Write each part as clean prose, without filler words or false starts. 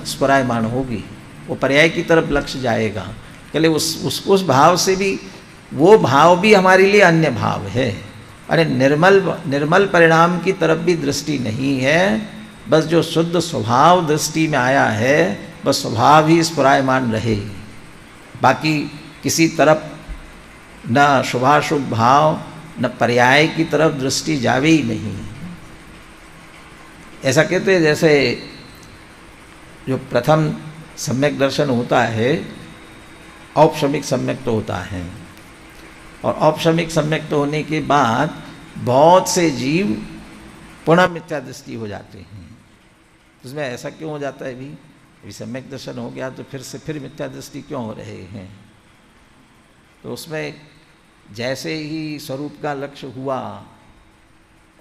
स्फुरायमान होगी, वो पर्याय की तरफ लक्ष्य जाएगा। कहले उस भाव से भी, वो भाव भी हमारे लिए अन्य भाव है। अरे निर्मल परिणाम की तरफ भी दृष्टि नहीं है, बस जो शुद्ध स्वभाव दृष्टि में आया है, बस स्वभाव ही स्फुरायमान रहे, बाकी किसी तरफ न शुभाशुभ भाव न पर्याय की तरफ दृष्टि जावे ही नहीं। ऐसा कहते हैं जैसे जो प्रथम सम्यक दर्शन होता है, औपशमिक सम्यक तो होता है, और औपशमिक सम्यक तो होने के बाद बहुत से जीव पुनः मिथ्या दृष्टि हो जाते हैं। उसमें ऐसा क्यों हो जाता है? अभी सम्यक दर्शन हो गया तो फिर मिथ्या दृष्टि क्यों हो रहे हैं? तो उसमें जैसे ही स्वरूप का लक्ष्य हुआ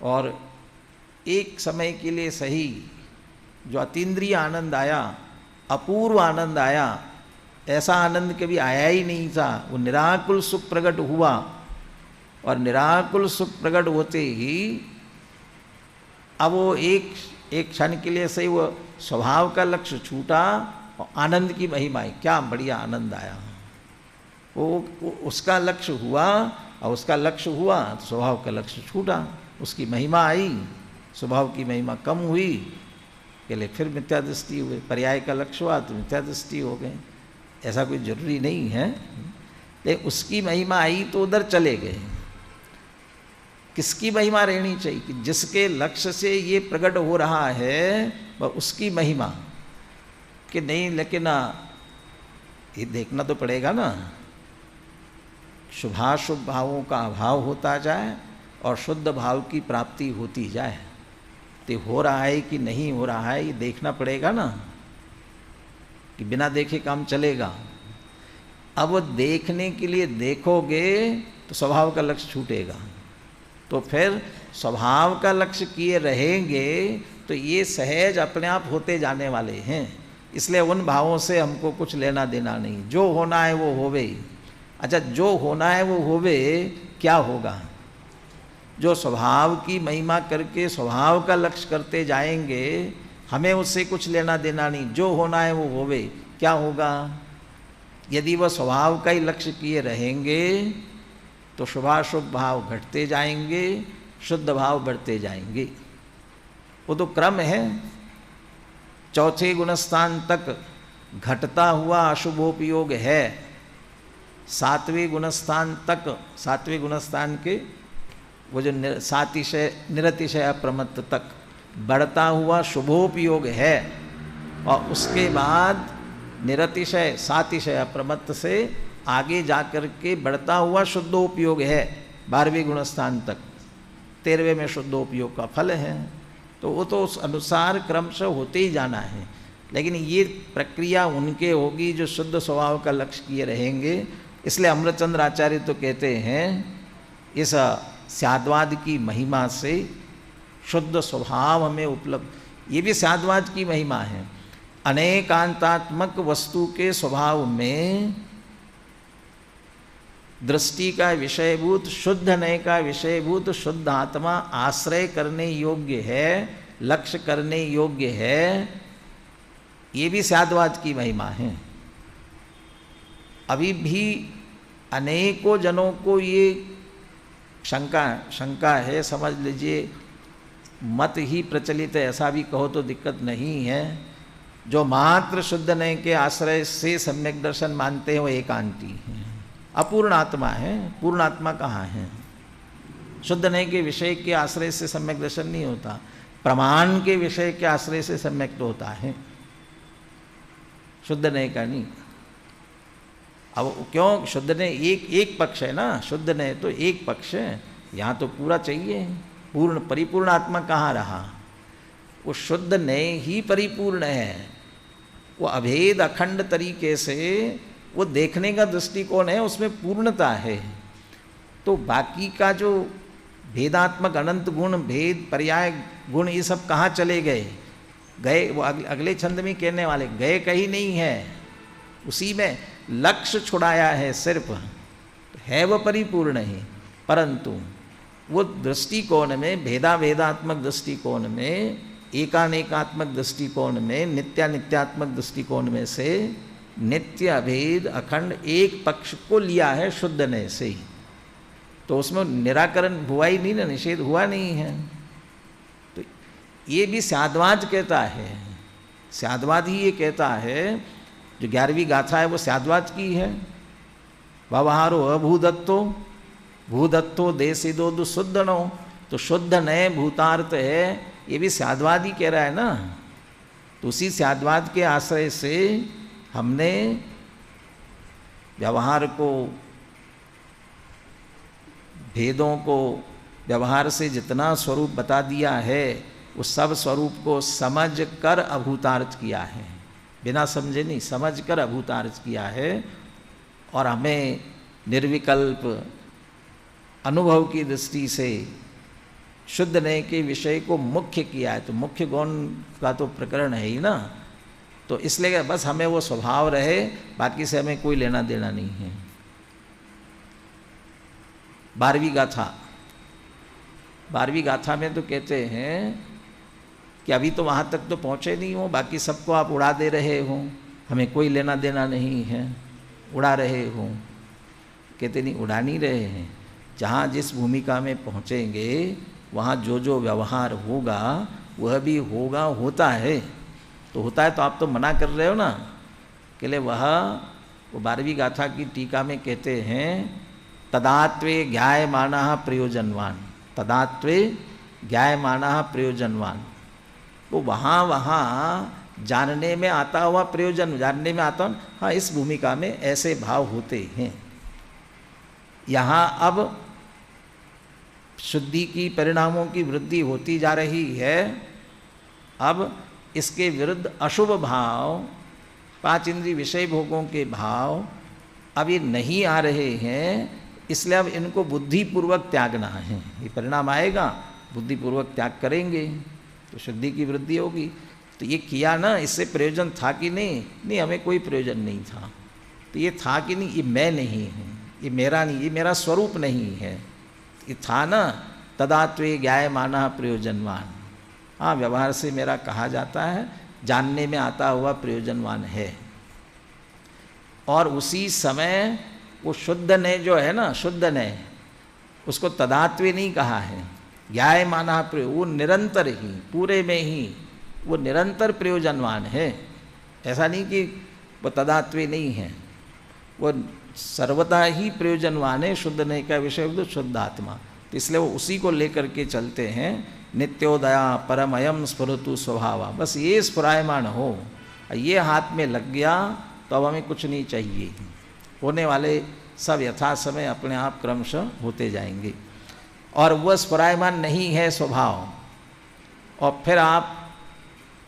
और एक समय के लिए सही जो अतीन्द्रिय आनंद आया, अपूर्व आनंद आया, ऐसा आनंद कभी आया ही नहीं था। वो निराकुल सुख प्रकट हुआ, और निराकुल सुख प्रकट होते ही अब वो एक क्षण के लिए सही वो स्वभाव का लक्ष्य छूटा, और आनंद की महिमा, क्या बढ़िया आनंद आया। वो उसका लक्ष्य हुआ, और उसका लक्ष्य हुआ तो स्वभाव का लक्ष्य छूटा, उसकी महिमा आई, स्वभाव की महिमा कम हुई, के लिए फिर मिथ्या दृष्टि हुई। पर्याय का लक्ष्य हुआ तो मिथ्या दृष्टि हो गए। ऐसा कोई जरूरी नहीं है, लेकिन उसकी महिमा आई तो उधर चले गए। किसकी महिमा रहनी चाहिए? कि जिसके लक्ष्य से ये प्रकट हो रहा है वह उसकी महिमा, कि नहीं, लेकिन ये देखना तो पड़ेगा ना, शुभाशुभ भावों का अभाव होता जाए और शुद्ध भाव की प्राप्ति होती जाए। तो हो रहा है कि नहीं हो रहा है, ये देखना पड़ेगा ना, कि बिना देखे काम चलेगा। अब वो देखने के लिए देखोगे तो स्वभाव का लक्ष्य छूटेगा, तो फिर स्वभाव का लक्ष्य किए रहेंगे तो ये सहज अपने आप होते जाने वाले हैं। इसलिए उन भावों से हमको कुछ लेना देना नहीं, जो होना है वो होवे। अच्छा, जो होना है वो होवे, क्या होगा? जो स्वभाव की महिमा करके स्वभाव का लक्ष्य करते जाएंगे, हमें उससे कुछ लेना देना नहीं, जो होना है वो होवे। क्या होगा? यदि वह स्वभाव का ही लक्ष्य किए रहेंगे तो शुभाशुभ भाव घटते जाएंगे, शुद्ध भाव बढ़ते जाएंगे। वो तो क्रम है। चौथे गुणस्थान तक घटता हुआ अशुभोपयोग है, सातवें गुणस्थान तक, सातवें गुणस्थान के वो जो सातिशय निरतिशय अप्रमत्त तक बढ़ता हुआ शुभोपयोग है, और उसके बाद निरतिशय सातिशय अप्रमत्त से आगे जाकर के बढ़ता हुआ शुद्धोपयोग है 12वें गुणस्थान तक। 13वें में शुद्धोपयोग का फल है। तो वो तो उस अनुसार क्रमशः होते ही जाना है, लेकिन ये प्रक्रिया उनके होगी जो शुद्ध स्वभाव का लक्ष्य किए रहेंगे। इसलिए अमृतचंद्र आचार्य तो कहते हैं इस स्याद्वाद की महिमा से शुद्ध स्वभाव हमें उपलब्ध। ये भी स्याद्वाद की महिमा है। अनेकांतात्मक वस्तु के स्वभाव में दृष्टि का विषयभूत, शुद्ध नय का विषयभूत शुद्ध आत्मा आश्रय करने योग्य है, लक्ष्य करने योग्य है। ये भी स्याद्वाद की महिमा है। अभी भी अनेकों जनों को ये शंका है, समझ लीजिए मत ही प्रचलित है, ऐसा भी कहो तो दिक्कत नहीं है। जो मात्र शुद्ध नय के आश्रय से सम्यक दर्शन मानते हैं वो एकांती हैं, अपूर्ण आत्मा है। पूर्ण आत्मा कहाँ है? शुद्ध नय के विषय के आश्रय से सम्यक दर्शन नहीं होता, प्रमाण के विषय के आश्रय से सम्यक तो होता है, शुद्ध नय का नहीं। अब क्यों? शुद्ध नय एक पक्ष है ना, शुद्ध नय तो एक पक्ष है, यहाँ तो पूरा चाहिए। पूर्ण परिपूर्ण आत्मा कहाँ रहा? वो शुद्ध नय ही परिपूर्ण है। वो अभेद अखंड तरीके से वो देखने का दृष्टिकोण है, उसमें पूर्णता है। तो बाकी का जो भेदात्मक अनंत गुण, भेद पर्याय गुण, ये सब कहाँ चले गए? वो अगले छंद में कहने वाले गए कहीं नहीं है, उसी में लक्ष्य छुड़ाया है सिर्फ। है वह परिपूर्ण ही, परंतु वो दृष्टिकोण में, भेदात्मक दृष्टिकोण में एकानेकात्मक दृष्टिकोण में, नित्यानित्यात्मक दृष्टिकोण में से नित्य अभेद अखंड एक पक्ष को लिया है शुद्ध नय से ही, तो उसमें निराकरण हुआ ही नहीं ना, निषेध हुआ नहीं है। तो ये भी स्याद्वाद कहता है, स्याद्वाद ही ये कहता है, जो 11वीं गाथा है वो स्याद्वाद की है। व्यवहारो अभूदत्तो भूदत्तो देसिदो शुद्धनो, तो शुद्ध नय भूतार्थ है, ये भी स्याद्वाद ही कह रहा है ना। तो उसी स्याद्वाद के आश्रय से हमने व्यवहार को, भेदों को, व्यवहार से जितना स्वरूप बता दिया है उस सब स्वरूप को समझ कर अभूतार्थ किया है, बिना समझे नहीं, समझ कर अभूतार्थ किया है। और हमें निर्विकल्प अनुभव की दृष्टि से शुद्ध नय के विषय को मुख्य किया है। तो मुख्य गौण का तो प्रकरण है ही ना, तो इसलिए बस हमें वो स्वभाव रहे, बाकी से हमें कोई लेना देना नहीं है। 12वीं गाथा, 12वीं गाथा में तो कहते हैं कि अभी तो वहाँ तक तो पहुँचे नहीं हो, बाकी सबको आप उड़ा दे रहे हो, हमें कोई लेना देना नहीं है, उड़ा रहे हो। कहते नहीं, उड़ा नहीं रहे हैं, जहाँ जिस भूमिका में पहुँचेंगे वहाँ जो जो व्यवहार होगा वह भी होगा, होता है। तो होता है तो आप तो मना कर रहे हो ना, के लिए वो 12वीं गाथा की टीका में कहते हैं तदात्वे ज्ञायमानः प्रयोजनवान, तदात्वे ज्ञायमानः प्रयोजनवान। तो वहाँ जानने में आता हुआ प्रयोजन, जानने में आता, हाँ इस भूमिका में ऐसे भाव होते हैं। यहाँ अब शुद्धि की परिणामों की वृद्धि होती जा रही है। अब इसके विरुद्ध अशुभ भाव, 5 इंद्रिय विषय भोगों के भाव अब ये नहीं आ रहे हैं, इसलिए अब इनको बुद्धिपूर्वक त्यागना है। ये परिणाम आएगा, बुद्धिपूर्वक त्याग करेंगे तो शुद्धि की वृद्धि होगी। तो ये किया ना, इससे प्रयोजन था कि नहीं? नहीं, हमें कोई प्रयोजन नहीं था। तो ये था कि नहीं? ये मैं नहीं हूँ, ये मेरा नहीं, ये मेरा स्वरूप नहीं है। ये था ना, तदात्वे ज्ञायमानः प्रयोजनवान। हाँ, व्यवहार से मेरा कहा जाता है, जानने में आता हुआ प्रयोजनवान है। और उसी समय वो शुद्ध नय जो है ना, शुद्ध नय, उसको तदात्वे नहीं कहा है, ज्ञायमानः प्रयोग, वो निरंतर ही, पूरे में ही वो निरंतर प्रयोजनवान है। ऐसा नहीं कि वो तदात्वे नहीं है, वो सर्वदा ही प्रयोजनवान है। शुद्ध नय का विषय तो शुद्ध आत्मा, तो इसलिए वो उसी को लेकर के चलते हैं। नित्योदया परमयम स्फुरतु स्वभावा, बस ये स्फुरायमान हो, ये हाथ में लग गया तो अब हमें कुछ नहीं चाहिए। होने वाले सब यथा समय अपने आप क्रमशः होते जाएंगे। और वह स्फुरायमान नहीं है स्वभाव, और फिर आप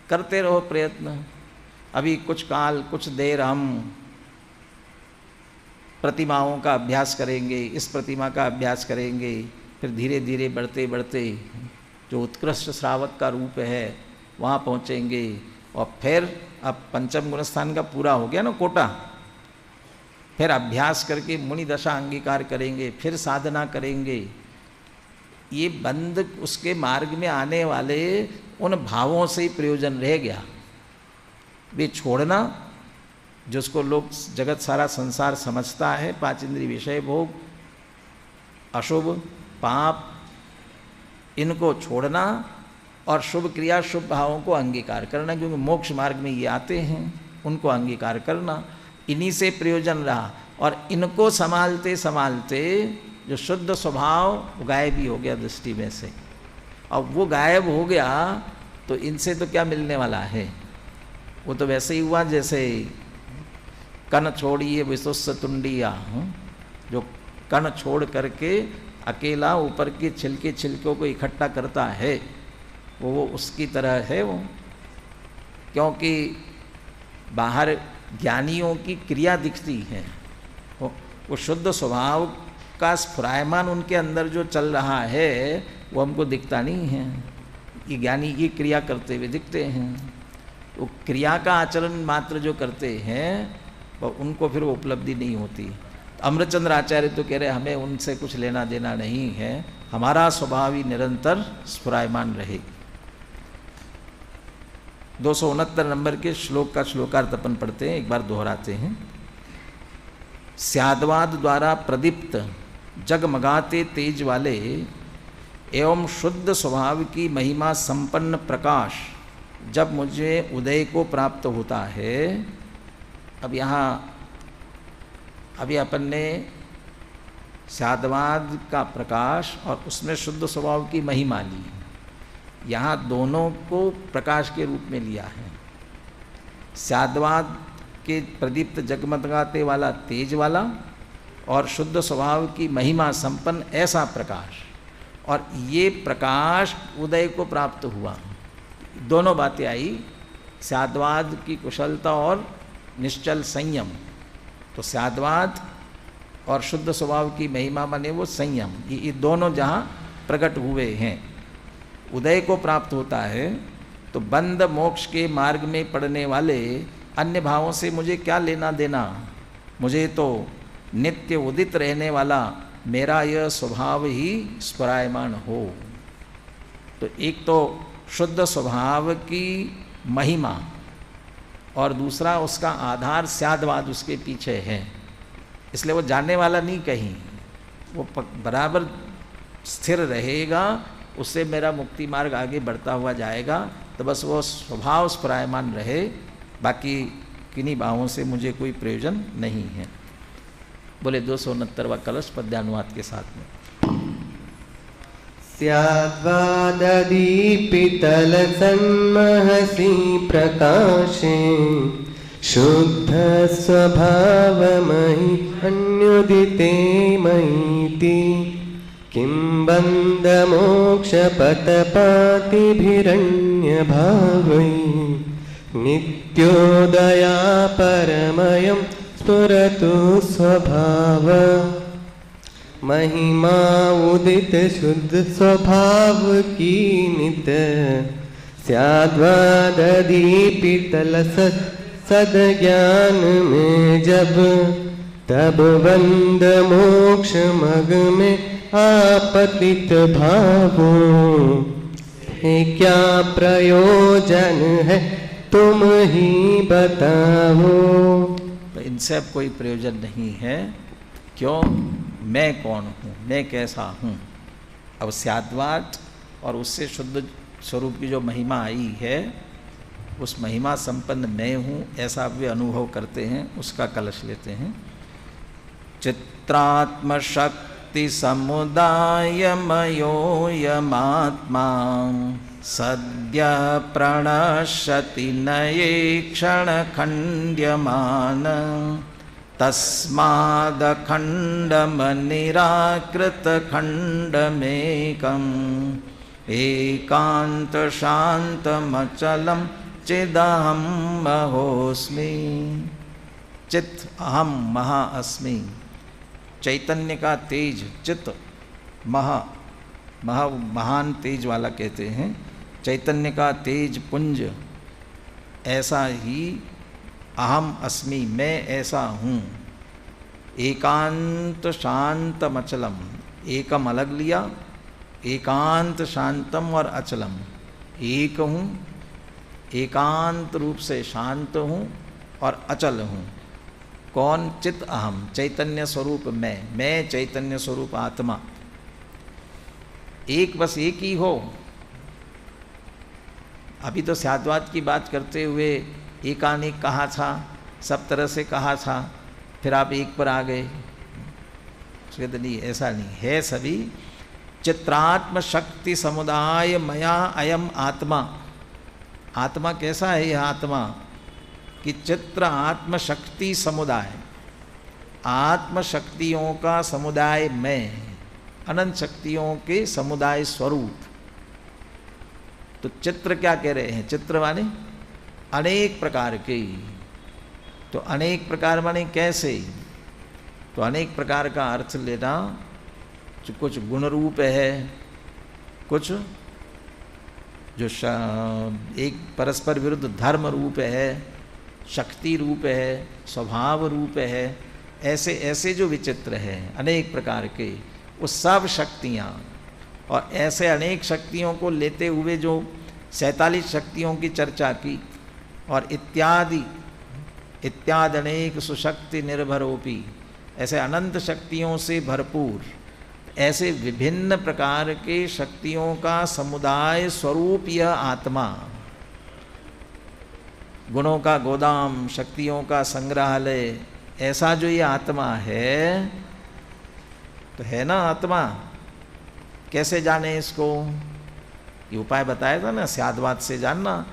करते रहो प्रयत्न। अभी कुछ काल, कुछ देर हम प्रतिमाओं का अभ्यास करेंगे, इस प्रतिमा का अभ्यास करेंगे, फिर धीरे धीरे बढ़ते बढ़ते जो उत्कृष्ट श्रावक का रूप है वहाँ पहुँचेंगे। और फिर अब पंचम गुणस्थान का पूरा हो गया ना कोटा, फिर अभ्यास करके मुनि दशा अंगीकार करेंगे, फिर साधना करेंगे। ये बंद उसके मार्ग में आने वाले उन भावों से ही प्रयोजन रह गया। वे छोड़ना, जिसको लोग जगत सारा संसार समझता है, 5 इंद्रिय विषय भोग, अशुभ पाप, इनको छोड़ना और शुभ क्रिया शुभ भावों को अंगीकार करना, क्योंकि मोक्ष मार्ग में ये आते हैं, उनको अंगीकार करना, इन्हीं से प्रयोजन रहा। और इनको संभालते संभालते जो शुद्ध स्वभाव वो गायब ही हो गया दृष्टि में से। अब वो गायब हो गया तो इनसे तो क्या मिलने वाला है? वो तो वैसे ही हुआ जैसे कण छोड़िए विशुष्स तुंडिया, जो कण छोड़ करके अकेला ऊपर के छिलके छिलकों को इकट्ठा करता है, वो उसकी तरह है वो। क्योंकि बाहर ज्ञानियों की क्रिया दिखती है, वो शुद्ध स्वभाव का स्फुरायमान उनके अंदर जो चल रहा है वो हमको दिखता नहीं है। ये ज्ञानी ये क्रिया करते हुए दिखते हैं, तो क्रिया का आचरण मात्र जो करते हैं वो उनको फिर वो उपलब्धि नहीं होती। अमृतचंद्र आचार्य तो कह रहे हमें उनसे कुछ लेना देना नहीं है, हमारा स्वभाव ही निरंतर स्फुरायमान रहे। 269 नंबर के श्लोक का श्लोकार्थ अपन पढ़ते हैं, एक बार दोहराते हैं। स्याद्वाद द्वारा प्रदीप्त जगमगाते तेज वाले एवं शुद्ध स्वभाव की महिमा संपन्न प्रकाश जब मुझे उदय को प्राप्त होता है। अब यहाँ अभी अपन ने स्याद्वाद का प्रकाश और उसमें शुद्ध स्वभाव की महिमा ली, यहाँ दोनों को प्रकाश के रूप में लिया है। स्याद्वाद के प्रदीप्त जगमगाते वाला तेज वाला और शुद्ध स्वभाव की महिमा संपन्न ऐसा प्रकाश, और ये प्रकाश उदय को प्राप्त हुआ। दोनों बातें आई, स्याद्वाद की कुशलता और निश्चल संयम। तो स्याद्वाद और शुद्ध स्वभाव की महिमा बने वो संयम, ये दोनों जहाँ प्रकट हुए हैं, उदय को प्राप्त होता है। तो बंद मोक्ष के मार्ग में पड़ने वाले अन्य भावों से मुझे क्या लेना देना, मुझे तो नित्य उदित रहने वाला मेरा यह स्वभाव ही स्फुरायमान हो। तो एक तो शुद्ध स्वभाव की महिमा और दूसरा उसका आधार स्याद्वाद उसके पीछे है, इसलिए वो जाने वाला नहीं कहीं, वो बराबर स्थिर रहेगा, उससे मेरा मुक्ति मार्ग आगे बढ़ता हुआ जाएगा। तो बस वो स्वभाव स्फुरायमान रहे, बाकी किन्हीं भावों से मुझे कोई प्रयोजन नहीं है। बोले 269वां कलश पद्यानुवाद के साथ में। स्याद्वादीपितल सन्महसि प्रकाशे शुद्ध स्वभावमयि अन्युदिते मयीति किं बन्धमोक्षपथपातिभिरण्यभावै नित्योदया परमयं स्फुरतु स्वभाव महिमा उदित शुद्ध स्वभाव की नित स्याद्वादीपितल सद्ज्ञान में जब तब बंद मोक्ष मग में आपतित भावों क्या प्रयोजन है तुम ही बताओ। इनसे अब कोई प्रयोजन नहीं है। क्यों? मैं कौन हूँ, मैं कैसा हूँ। अब स्याद्वाद और उससे शुद्ध स्वरूप की जो महिमा आई है, उस महिमा संपन्न मैं हूँ ऐसा वे अनुभव करते हैं। उसका कलश लेते हैं। चित्रात्म शक्ति समुदायमयोऽयमात्मा सद्य प्रणश्यति नये क्षण खण्ड्यमान तस्मादखण्डमनिराकृतखण्डमेकम् एकान्तशान्तमचलं चिदहं महोऽस्मि। चित् अहम महा अस्मि। चैतन्य का तेज चित महान तेज वाला कहते हैं। चैतन्य का तेज पुंज, ऐसा ही अहम अस्मि, मैं ऐसा हूँ। एकांत शांतम अचलम, एकम अलग लिया, एकांत शांतम और अचलम, एक हूँ, एकांत रूप से शांत हूँ और अचल हूँ। कौन? चित अहम, चैतन्य स्वरूप मैं चैतन्य स्वरूप आत्मा। एक बस एक ही हो। अभी तो स्याद्वाद की बात करते हुए एकानेक कहा था, सब तरह से कहा था, फिर आप एक पर आ गए। तो नहीं, ऐसा नहीं है। सभी चित्रात्म शक्ति समुदाय मया अयम आत्मा। आत्मा कैसा है यह आत्मा? कि चित्र आत्म शक्ति समुदाय, आत्म शक्तियों का समुदाय मैं, अनंत शक्तियों के समुदाय स्वरूप। तो चित्र क्या कह रहे हैं? चित्र माने अनेक प्रकार के। तो अनेक प्रकार माने कैसे? तो अनेक प्रकार का अर्थ लेना, जो कुछ गुण रूप है, कुछ जो एक परस्पर विरुद्ध धर्म रूप है, शक्ति रूप है, स्वभाव रूप है, ऐसे ऐसे जो विचित्र है अनेक प्रकार के, वो सब शक्तियाँ और ऐसे अनेक शक्तियों को लेते हुए जो 47 शक्तियों की चर्चा की और इत्यादि अनेक सुशक्ति निर्भरोपी, ऐसे अनंत शक्तियों से भरपूर, ऐसे विभिन्न प्रकार के शक्तियों का समुदाय स्वरूप यह आत्मा, गुणों का गोदाम, शक्तियों का संग्रहालय, ऐसा जो ये आत्मा है, तो है ना आत्मा। कैसे जाने इसको? ये उपाय बताया था ना, स्यादवाद से जानना।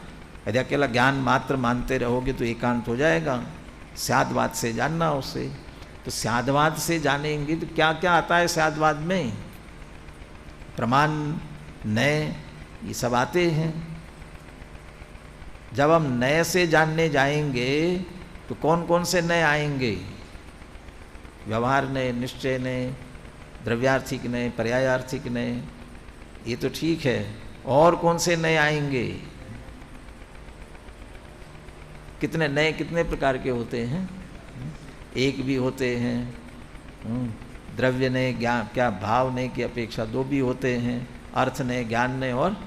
यदि अकेला ज्ञान मात्र मानते रहोगे तो एकांत हो जाएगा। स्यादवाद से जानना उसे। तो स्यादवाद से जानेंगे तो क्या क्या आता है स्यादवाद में? प्रमाण, नए, ये सब आते हैं। जब हम नए से जानने जाएंगे तो कौन कौन से नए आएंगे? व्यवहार नए, निश्चय नए, द्रव्यार्थिक नए, पर्यायार्थिक नए, ये तो ठीक है। और कौन से नए आएंगे? कितने नए, कितने प्रकार के होते हैं? एक भी होते हैं, द्रव्य ने, ज्ञान, क्या भाव ने की अपेक्षा 2 भी होते हैं, अर्थ ने, ज्ञान ने और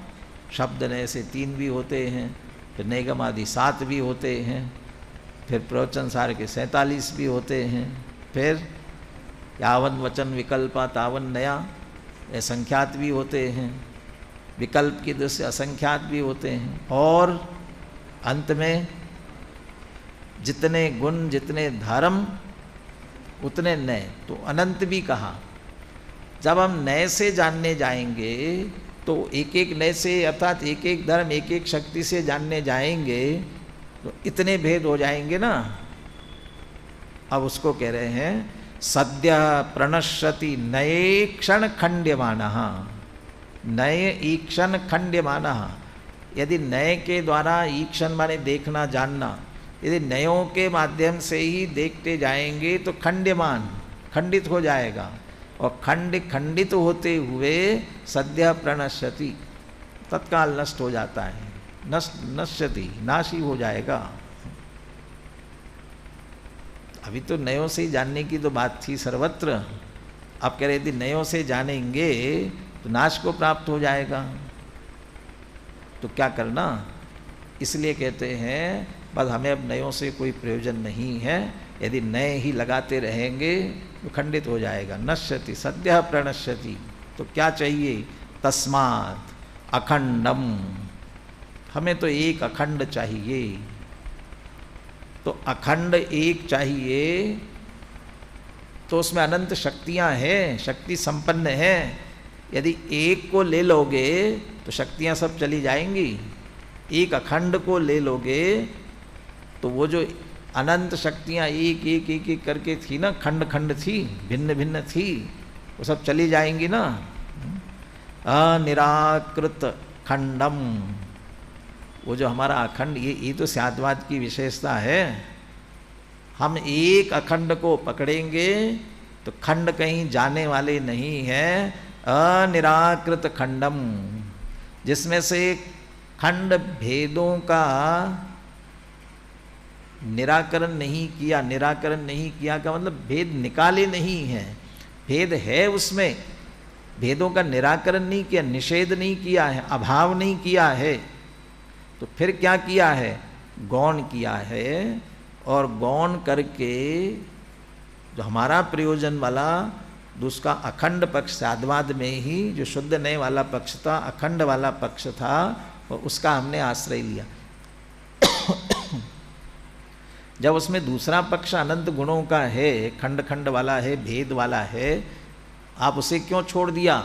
शब्द ने से 3 भी होते हैं, फिर निगम आदि 7 भी होते हैं, फिर प्रवचन सार के 47 भी होते हैं, फिर यावन वचन विकल्पा तावन नया, ये संख्यात भी होते हैं, विकल्प की दृष्टि से असंख्यात भी होते हैं, और अंत में जितने गुण, जितने धर्म, उतने नए, तो अनंत भी कहा। जब हम नए से जानने जाएंगे तो एक एक नए से, अर्थात एक एक धर्म, एक एक शक्ति से जानने जाएंगे तो इतने भेद हो जाएंगे ना। अब उसको कह रहे हैं सद्य प्रणश्यति नए क्षण खंड्यमानः, नए ईक्षण खंड्यमानः। यदि नए के द्वारा, ईक्षण माने देखना, जानना, यदि नयों के माध्यम से ही देखते जाएंगे तो खंड्यमान, खंडित हो जाएगा, और खंडित होते हुए सद्य प्रणश्यति, तत्काल नष्ट हो जाता है, नश्यति, नाशी हो जाएगा। अभी तो नयों से ही जानने की तो बात थी सर्वत्र। अब कह रहे यदि नयों से जानेंगे तो नाश को प्राप्त हो जाएगा। तो क्या करना? इसलिए कहते हैं बस हमें अब नयों से कोई प्रयोजन नहीं है। यदि नए ही लगाते रहेंगे तो खंडित हो जाएगा। नश्यति सद्यः प्रणश्यति। तो क्या चाहिए? तस्मात् अखंडम, हमें तो एक अखंड चाहिए। तो अखंड एक चाहिए तो उसमें अनंत शक्तियां हैं, शक्ति संपन्न है। यदि एक को ले लोगे तो शक्तियां सब चली जाएंगी। एक अखंड को ले लोगे तो वो जो अनंत शक्तियां एक एक एक एक करके थी ना, खंड खंड थी, भिन्न भिन्न थी, वो सब चली जाएंगी ना। अनिराकृत खंडम, वो जो हमारा अखंड, ये तो स्याद्वाद की विशेषता है। हम एक अखंड को पकड़ेंगे तो खंड कहीं जाने वाले नहीं है। अनिराकृत खंडम, जिसमें से खंड भेदों का निराकरण नहीं किया। निराकरण नहीं किया का मतलब भेद निकाले नहीं है। भेद है उसमें, भेदों का निराकरण नहीं किया, निषेध नहीं किया है, अभाव नहीं किया है। तो फिर क्या किया है? गौण किया है। और गौण करके जो हमारा प्रयोजन वाला दूसरा अखंड पक्ष, साधवाद में ही जो शुद्ध नए वाला पक्ष था, अखंड वाला पक्ष था, और उसका हमने आश्रय लिया। जब उसमें दूसरा पक्ष अनंत गुणों का है, खंड खंड वाला है, भेद वाला है, आप उसे क्यों छोड़ दिया?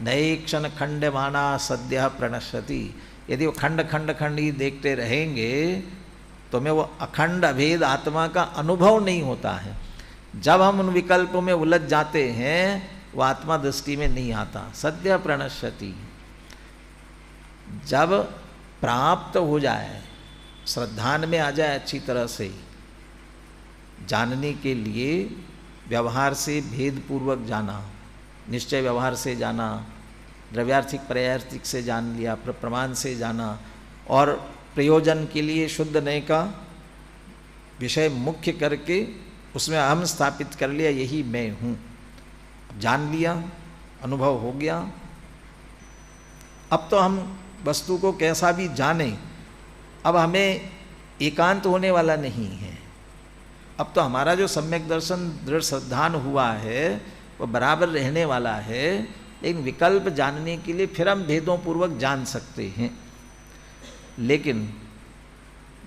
नए क्षण खंडमाना सद्यः प्रणश्यति। यदि वो खंड खंड खंड ही देखते रहेंगे तो हमें वो अखंड अभेद आत्मा का अनुभव नहीं होता है। जब हम उन विकल्पों में उलझ जाते हैं वो आत्मा दृष्टि में नहीं आता। सद्यः प्रणश्यति जब प्राप्त हो जाए, श्रद्धान में आ जाए अच्छी तरह से, जानने के लिए व्यवहार से भेद पूर्वक जाना, निश्चय व्यवहार से जाना, द्रव्यार्थिक पर्यायार्थिक से जान लिया, प्रमाण से जाना, और प्रयोजन के लिए शुद्ध नए का विषय मुख्य करके उसमें अहम स्थापित कर लिया, यही मैं हूँ। जान लिया, अनुभव हो गया। अब तो हम वस्तु को कैसा भी जाने, अब हमें एकांत होने वाला नहीं है। अब तो हमारा जो सम्यक दर्शन दृढ़ श्रद्धान हुआ है वो बराबर रहने वाला है, लेकिन विकल्प जानने के लिए फिर हम भेदों पूर्वक जान सकते हैं। लेकिन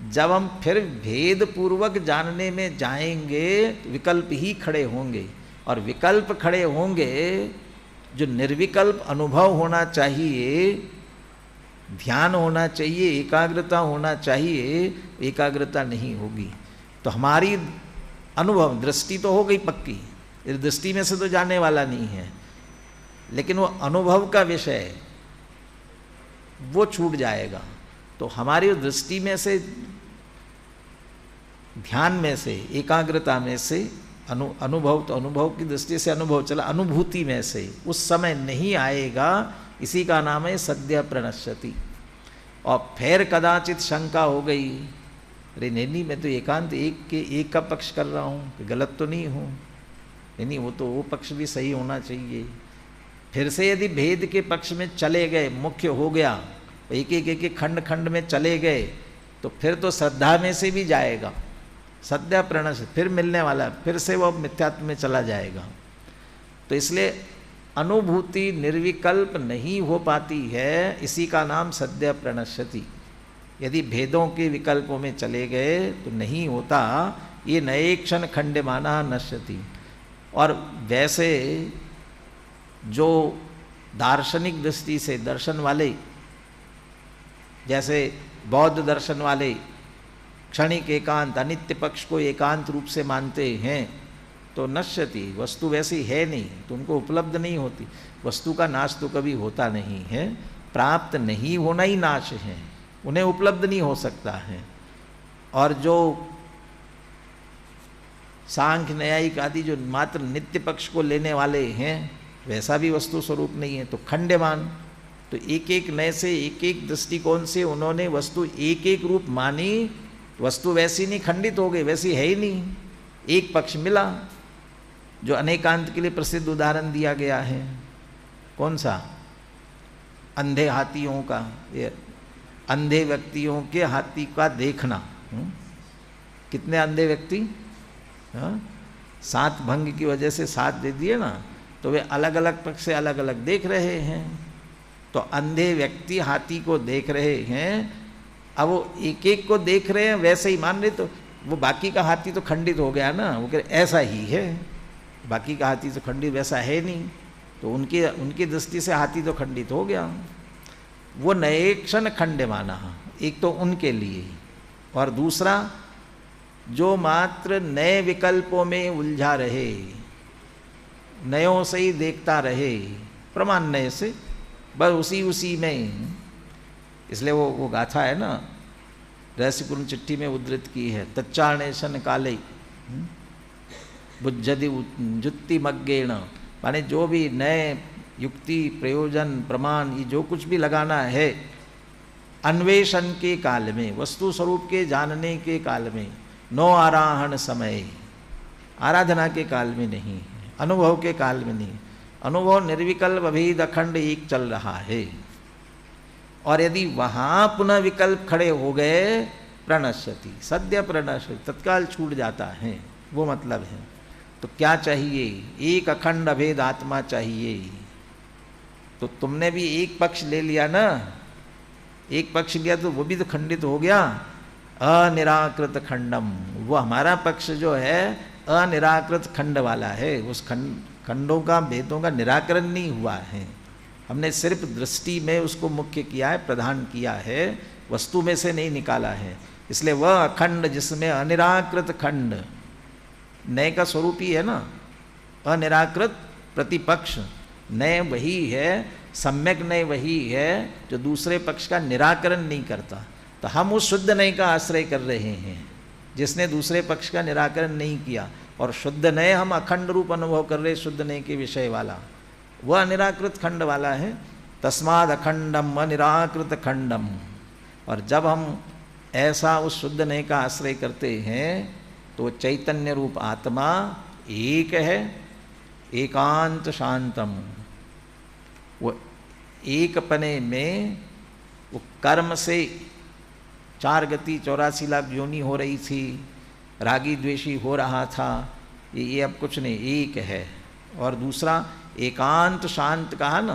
जब हम फिर भेद पूर्वक जानने में जाएंगे तो विकल्प ही खड़े होंगे, और विकल्प खड़े होंगे जो निर्विकल्प अनुभव होना चाहिए, ध्यान होना चाहिए, एकाग्रता होना चाहिए, एकाग्रता नहीं होगी। तो हमारी अनुभव दृष्टि तो हो गई पक्की, इस दृष्टि में से तो जाने वाला नहीं है, लेकिन वो अनुभव का विषय वो छूट जाएगा। तो हमारी दृष्टि में से, ध्यान में से, एकाग्रता में से, अनुभव तो अनुभव की दृष्टि से अनुभव चला, अनुभूति में से उस समय नहीं आएगा, इसी का नाम है सद्य प्रणश्यति। और फिर कदाचित शंका हो गई, अरे नहीं मैं तो एकांत एक का पक्ष कर रहा हूँ, गलत तो नहीं हूँ, नहीं वो तो वो पक्ष भी सही होना चाहिए। फिर से यदि भेद के पक्ष में चले गए, मुख्य हो गया, एक एक खंड खंड में चले गए, तो फिर तो श्रद्धा में से भी जाएगा, सद्य प्रणश फिर मिलने वाला, फिर से वो मिथ्यात्व में चला जाएगा। तो इसलिए अनुभूति निर्विकल्प नहीं हो पाती है, इसी का नाम सद्य प्रणश्यति। यदि भेदों के विकल्पों में चले गए तो नहीं होता, ये नए क्षण खंडमाना नश्यति। और वैसे जो दार्शनिक दृष्टि से दर्शन वाले, जैसे बौद्ध दर्शन वाले क्षणिक एकांत, अनित्य पक्ष को एकांत रूप से मानते हैं, तो नश्यति, वस्तु वैसी है नहीं तो उनको उपलब्ध नहीं होती। वस्तु का नाश तो कभी होता नहीं है, प्राप्त नहीं होना ही नाश है, उन्हें उपलब्ध नहीं हो सकता है। और जो सांख्य न्यायिक आदि जो मात्र नित्य पक्ष को लेने वाले हैं, वैसा भी वस्तु स्वरूप नहीं है, तो खंडमान। तो एक एक नए से, एक एक दृष्टिकोण से उन्होंने वस्तु एक एक रूप मानी, वस्तु वैसी नहीं, खंडित हो गई, वैसी है ही नहीं। एक पक्ष मिला जो अनेकांत के लिए प्रसिद्ध उदाहरण दिया गया है, कौन सा? अंधे हाथियों का, ये अंधे व्यक्तियों के हाथी का देखना। कितने अंधे व्यक्ति? 7 भंग की वजह से 7 दे दिए ना, तो वे अलग अलग पक्ष से अलग अलग देख रहे हैं। तो अंधे व्यक्ति हाथी को देख रहे हैं, अब वो एक एक को देख रहे हैं, वैसे ही मान रहे, तो वो बाकी का हाथी तो खंडित हो गया ना, वो कह रहे ऐसा ही है, बाकी का हाथी तो खंडित वैसा है नहीं, तो उनकी दृष्टि से हाथी तो खंडित हो गया। वो नए क्षण खंड माना, एक तो उनके लिए, और दूसरा जो मात्र नए विकल्पों में उलझा रहे, नयों से ही देखता रहे, प्रमाण नए से, बस उसी में। इसलिए वो गाथा है ना, रहस्यपूर्ण चिट्ठी में उद्धृत की है, तच्चारणेशन काले बुज्जति जुत्ति मग्गेण, माने जो भी नए युक्ति प्रयोजन प्रमाण ये जो कुछ भी लगाना है अन्वेषण के काल में, वस्तु स्वरूप के जानने के काल में, नो आराहण समय, आराधना के काल में नहीं, अनुभव के काल में नहीं। अनुभव निर्विकल्प अभेद अखंड एक चल रहा है, और यदि वहाँ पुनः विकल्प खड़े हो गए, प्रणश्यति, सद्य प्रणश्यति, तत्काल छूट जाता है, वो मतलब है। तो क्या चाहिए? एक अखंड अभेद आत्मा चाहिए। तो तुमने भी एक पक्ष ले लिया ना, एक पक्ष लिया तो वो भी तो खंडित हो गया, अनिराकृत खंडम। वो हमारा पक्ष जो है अनिराकृत खंड वाला है, उस खंडों का, भेदों का निराकरण नहीं हुआ है, हमने सिर्फ दृष्टि में उसको मुख्य किया है, प्रधान किया है, वस्तु में से नहीं निकाला है। इसलिए वह अखंड जिसमें अनिराकृत खंड, नए का स्वरूप ही है ना, अनिराकृत प्रतिपक्ष, नए वही है, सम्यक नए वही है जो दूसरे पक्ष का निराकरण नहीं करता। तो हम उस शुद्ध नए का आश्रय कर रहे हैं जिसने दूसरे पक्ष का निराकरण नहीं किया, और शुद्ध नए हम अखंड रूप अनुभव कर रहे, शुद्ध नए के विषय वाला, वह अनिराकृत खंड वाला है। तस्माद अखंडम अनिराकृत खंडम। और जब हम ऐसा उस शुद्ध नए का आश्रय करते हैं तो चैतन्य रूप आत्मा एक है, एकांत शांतम, वो एकपने में वो कर्म से 4 गति 84 लाख योनि हो रही थी, रागी द्वेषी हो रहा था, ये अब कुछ नहीं, एक है। और दूसरा एकांत शांत कहा ना,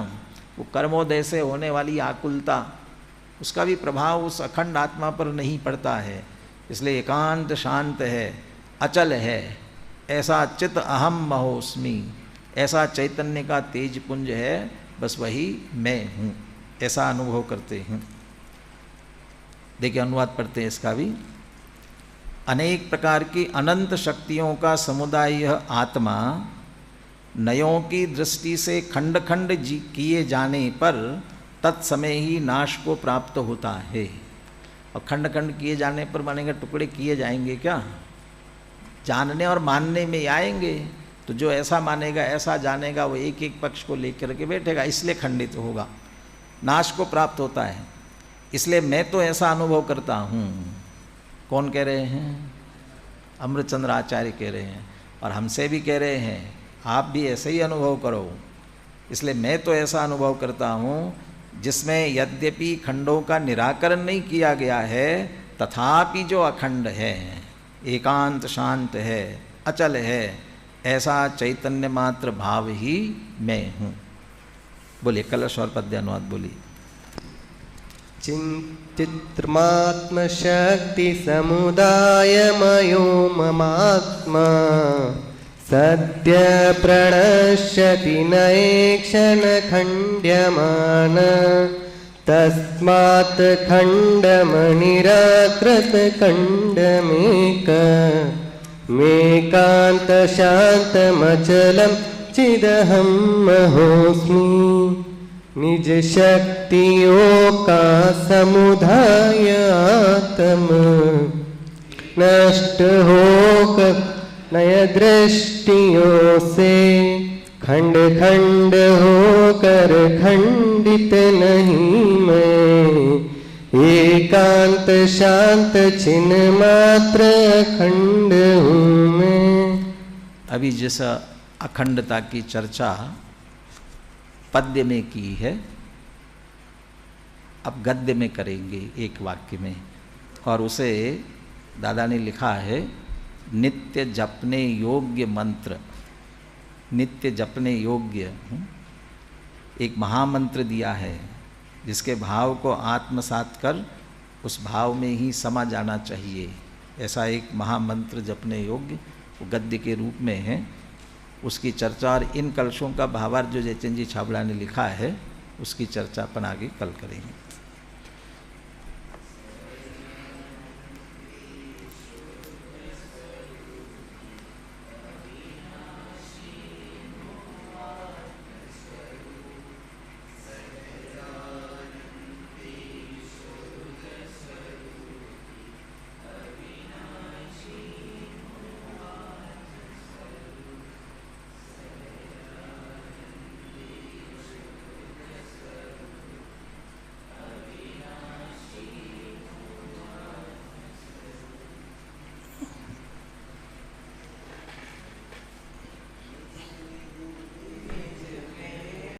वो कर्मोदय से होने वाली आकुलता, उसका भी प्रभाव उस अखंड आत्मा पर नहीं पड़ता है, इसलिए एकांत शांत है, अचल है। ऐसा चित अहम महोस्मि, ऐसा चैतन्य का तेज पुंज है, बस वही मैं हूँ, ऐसा अनुभव करते हैं। देखिए अनुवाद पढ़ते हैं इसका भी। अनेक प्रकार की अनंत शक्तियों का समुदाय यह आत्मा नयों की दृष्टि से खंड खंड किए जाने पर तत्समय ही नाश को प्राप्त होता है। और खंड खंड किए जाने पर मानेगा टुकड़े किए जाएंगे क्या? जानने और मानने में आएंगे। तो जो ऐसा मानेगा, ऐसा जानेगा, वो एक एक पक्ष को लेकर के बैठेगा, इसलिए खंडित होगा, नाश को प्राप्त होता है। इसलिए मैं तो ऐसा अनुभव करता हूँ। कौन कह रहे हैं? अमृतचंद्र आचार्य कह रहे हैं, और हमसे भी कह रहे हैं आप भी ऐसे ही अनुभव करो। इसलिए मैं तो ऐसा अनुभव करता हूँ जिसमें यद्यपि खंडों का निराकरण नहीं किया गया है, तथापि जो अखंड है, एकांत शांत है, अचल है, ऐसा चैतन्य मात्र भाव ही मैं हूँ। बोलिए कलश और पद्य अनुवाद बोलिए। चिन्मात्मशक्ति समुदायमयो ममात्मा सद्य प्रणश्यति नये क्षण खण्ड्यमान तस्मात् खण्डमनिराकृत खण्डमेक मेकान्त शान्तमचलं चिदहं महोऽस्मि निज शक्तियों का समुदाय आत्म नष्ट होकर नय दृष्टियों से खंड खंड होकर खंडित नहीं मैं एकांत शांत चिन्ह मात्र अखंड हूँ मैं। अभी जिस अखंडता की चर्चा पद्य में की है, अब गद्य में करेंगे एक वाक्य में। और उसे दादा ने लिखा है नित्य जपने योग्य मंत्र। नित्य जपने योग्य एक महामंत्र दिया है, जिसके भाव को आत्मसात कर उस भाव में ही समा जाना चाहिए। ऐसा एक महामंत्र जपने योग्य वो गद्य के रूप में है। उसकी चर्चा और इन कलशों का भावार्थ जो जयचंद जी छाबड़ा ने लिखा है, उसकी चर्चा अपन आगे कल करेंगे।